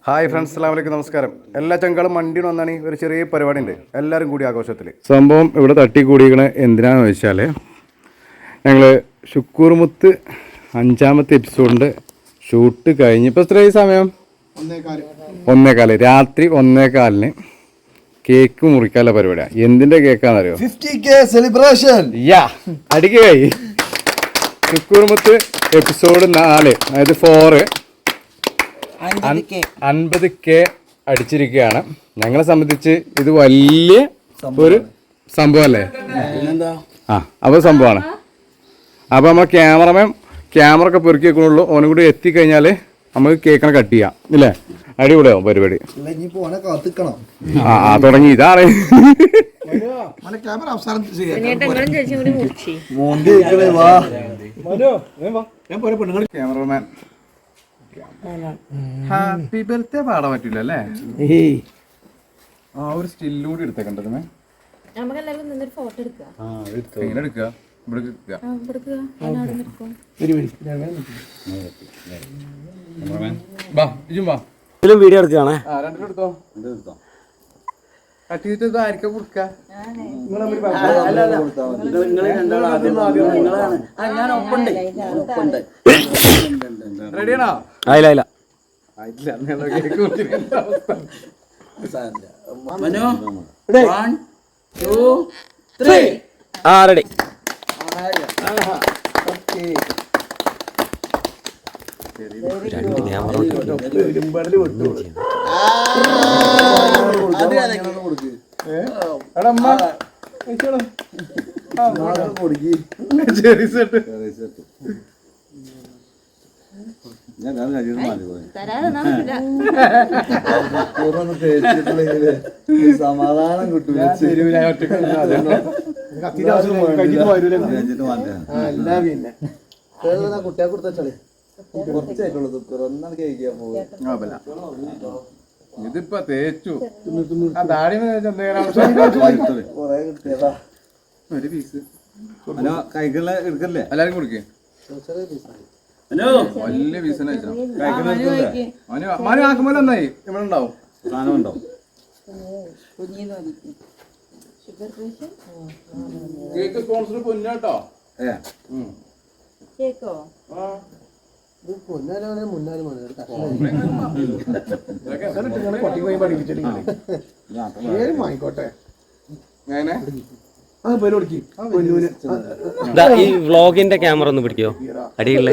Hi friends, അസ്സലാമലൈക്കും, നമസ്കാരം. എല്ലാ ചങ്കളും വണ്ടി വന്നാണ് ഒരു ചെറിയ പരിപാടി ഉണ്ട്, എല്ലാവരും കൂടി ആഘോഷത്തിൽ. സംഭവം ഇവിടെ തട്ടി കൂടിയിരിക്കണ എന്തിനാന്ന് വെച്ചാൽ ഞങ്ങൾ ശുക്കൂർമുത്ത് 5ാമത്തെ എപ്പിസോഡിൻ്റെ ഷൂട്ട് കഴിഞ്ഞ് ഇപ്പോൾ എത്രയായി സമയം? 1:15 രാത്രി 1:15 കേക്ക് മുറിക്കാനുള്ള പരിപാടിയാണ്. എന്തിൻ്റെ കേക്കാണെന്നറിയോ? 50K celebration. അടിക്കായി ശുക്കൂർമുത്ത് എപ്പിസോഡ് 4, അതായത് 4 50K അടിച്ചിരിക്കുകയാണ്. ഞങ്ങളെ സംബന്ധിച്ച് ഇത് വലിയ ഒരു സംഭവമല്ലേ? അപ്പോൾ സംഭവമാണ്. അപ്പോൾ നമ്മൾ ക്യാമറ ഒക്കെ പെറുക്കി വെക്കണുള്ളൂ. ഓനും കൂടി എത്തിക്കഴിഞ്ഞാൽ നമുക്ക് കേക്കിനെ കട്ട് ചെയ്യാം, ഇല്ലേ? അടിപൊളിയാവും പരിപാടി. തുടങ്ങി. ഇതാണ് ക്യാമറമാൻ. ഹാപ്പി ബർത്ത്ഡേ പാടാൻ പറ്റില്ല അല്ലേ? ആ ഒരു സ്റ്റില്ലും കൂടി എടുത്തേക്കണ്ടത്. എങ്ങനെ എടുക്കുക? വീഡിയോ എടുക്കുകയാണേ. രണ്ടിലും എടുത്തോ. കട്ട് ചെയ്തിട്ട് ആയിരിക്കും കൊടുക്ക. റെഡിയാണോ? ആയില്ല. റെഡി. രണ്ട് ക്യാമറ സമാധാനം കിട്ടൂല. കുട്ടിയെ കൊടുത്തേ കുറച്ചായിട്ടുള്ളൂ. ഒന്നാണ് കഴിക്കാൻ പോകും. ഇതിപ്പോ തേച്ചു കൊറേ കിട്ടിയതാ. ഒരു പീസ് കൈകളെ എടുക്കല്ലേ? എല്ലാരും കൊടുക്കേ. വലിയ പീസ് ആക്കുമ്പോൾ നന്നായി. ഇവിടെ ഉണ്ടാവും സാധനം ഉണ്ടാവും. കേക്ക് സ്പോൺസർ പൊന്നാട്ടോ. ഈ വ്ളോഗിന്റെ ക്യാമറ ഒന്ന് പിടിക്കോ? അടിയില്ലേ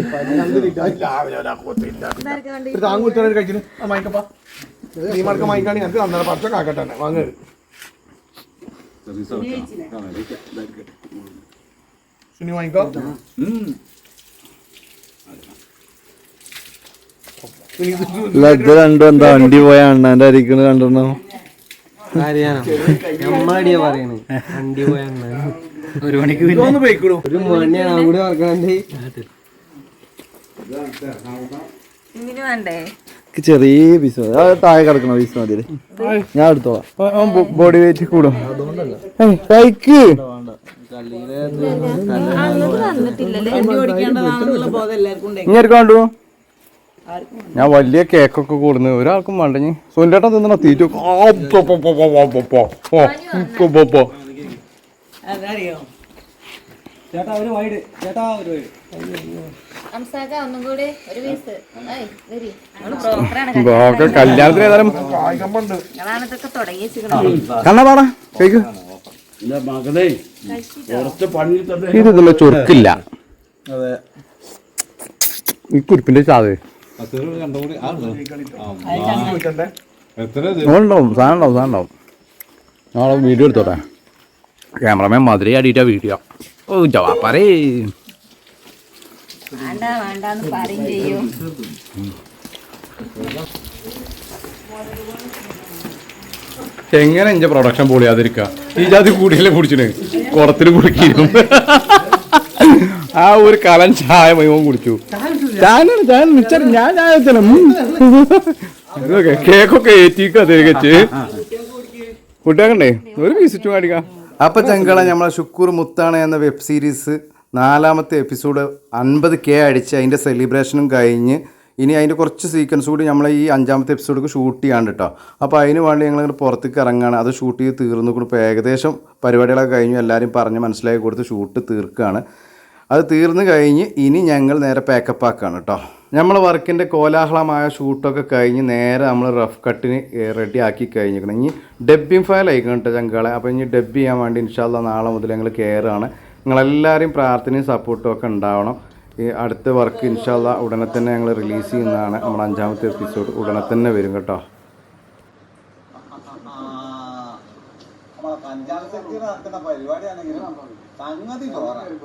ഇത് രണ്ടും എന്താ വണ്ടി പോയ അണ്ണാന്റെ അരിക്കണ് കണ്ടിരുന്നോ? ഒരു മണിക്ക് ഞാൻ കൂടി ചെറിയ പീസ് മതി. അത് താഴെ കിടക്കണ പീസ് മതി. ഞാൻ എടുത്തോളാം. ബോഡി വെയിറ്റ് കൂടും. ഇങ്ങോട്ട് ഞാൻ വലിയ കേക്കൊക്കെ കൂടുന്നു. ഒരാൾക്കും വേണ്ട. സോനിലേട്ടൻ തിന്നണ തീറ്റ കല്യാണത്തിന് ഏതായാലും കണ്ണ പാടാ കേക്ക്. ഇതില്ല ചൊറുക്കില്ല. ഈ കുരിപ്പിന്റെ ചാത് ഉണ്ടാവും. സാധനം ഉണ്ടാവും. നാളെ വീഡിയോ എടുത്തോട്ടെ. ക്യാമറമാൻ മധുര ആടിയിട്ടാ വീഡിയോ. ഓ ജവാപ്പറേ എങ്ങനെ എന്റെ പ്രൊഡക്ഷൻ പൊളിയാതിരിക്ക? ഈ ജാതി കൂടിയല്ലേ കുടിച്ചിന്, കുടത്തിൽ കുടിക്കും. ആ ഒരു കലൻ ചായ മൈവൻ കുടിച്ചു. ഞാൻ കേക്കൊക്കെ ഏറ്റിക്ക തികച്ച് കുട്ടിയാക്കണ്ടേ ഒരു പീസിറ്റ് മേടിക്കാം. അപ്പൊ ചങ്കള നമ്മളെ ശുക്കൂർ മുത്താണ് എന്ന വെബ് സീരീസ് 4ാമത്തെ എപ്പിസോഡ് 50K അടിച്ച് അതിന്റെ സെലിബ്രേഷനും കഴിഞ്ഞ് ഇനി അതിൻ്റെ കുറച്ച് സീക്വൻസ് കൂടി നമ്മൾ ഈ 5ാമത്തെ എപ്പിസോഡിൽ ഷൂട്ട് ചെയ്യാണ്ട് കേട്ടോ. അപ്പോൾ അതിന് വേണ്ടി ഞങ്ങൾ പുറത്തേക്ക് ഇറങ്ങുകയാണ്. അത് ഷൂട്ട് ചെയ്ത് തീർന്നു കൂടി ഇപ്പോൾ ഏകദേശം പരിപാടികളൊക്കെ കഴിഞ്ഞു. എല്ലാവരും പറഞ്ഞ് മനസ്സിലാക്കി കൊടുത്ത് ഷൂട്ട് തീർക്കുകയാണ്. അത് തീർന്നു കഴിഞ്ഞ് ഇനി ഞങ്ങൾ നേരെ പാക്കപ്പ് ആക്കുകയാണ് കേട്ടോ. നമ്മൾ വർക്കിൻ്റെ കോലാഹലമായ ഷൂട്ടൊക്കെ കഴിഞ്ഞ് നേരെ നമ്മൾ റഫ് കട്ടിന് റെഡി ആക്കി കഴിഞ്ഞിരിക്കണം. ഇനി ഡബ്ബിങ് ഫയൽ അയക്കണം കേട്ടോ ചങ്കളെ. അപ്പോൾ ഇനി ഡബ് ചെയ്യാൻ വേണ്ടി ഇൻഷാല്ലാ നാളെ മുതൽ ഞങ്ങൾ കയറുകയാണ്. നിങ്ങളെല്ലാവരും പ്രാർത്ഥനയും സപ്പോർട്ടും ഒക്കെ ഉണ്ടാവണം. ഈ അടുത്ത വർക്ക് ഇൻഷാല്ലാ ഉടനെ തന്നെ ഞങ്ങൾ റിലീസ് ചെയ്യുന്നതാണ്. നമ്മുടെ 5ാമത്തെ എപ്പിസോഡ് ഉടനെ തന്നെ വരും കേട്ടോ. പഞ്ചായത്ത് നടക്കുന്ന പരിപാടിയാണെങ്കിലും സംഗതി ചോറാണ്.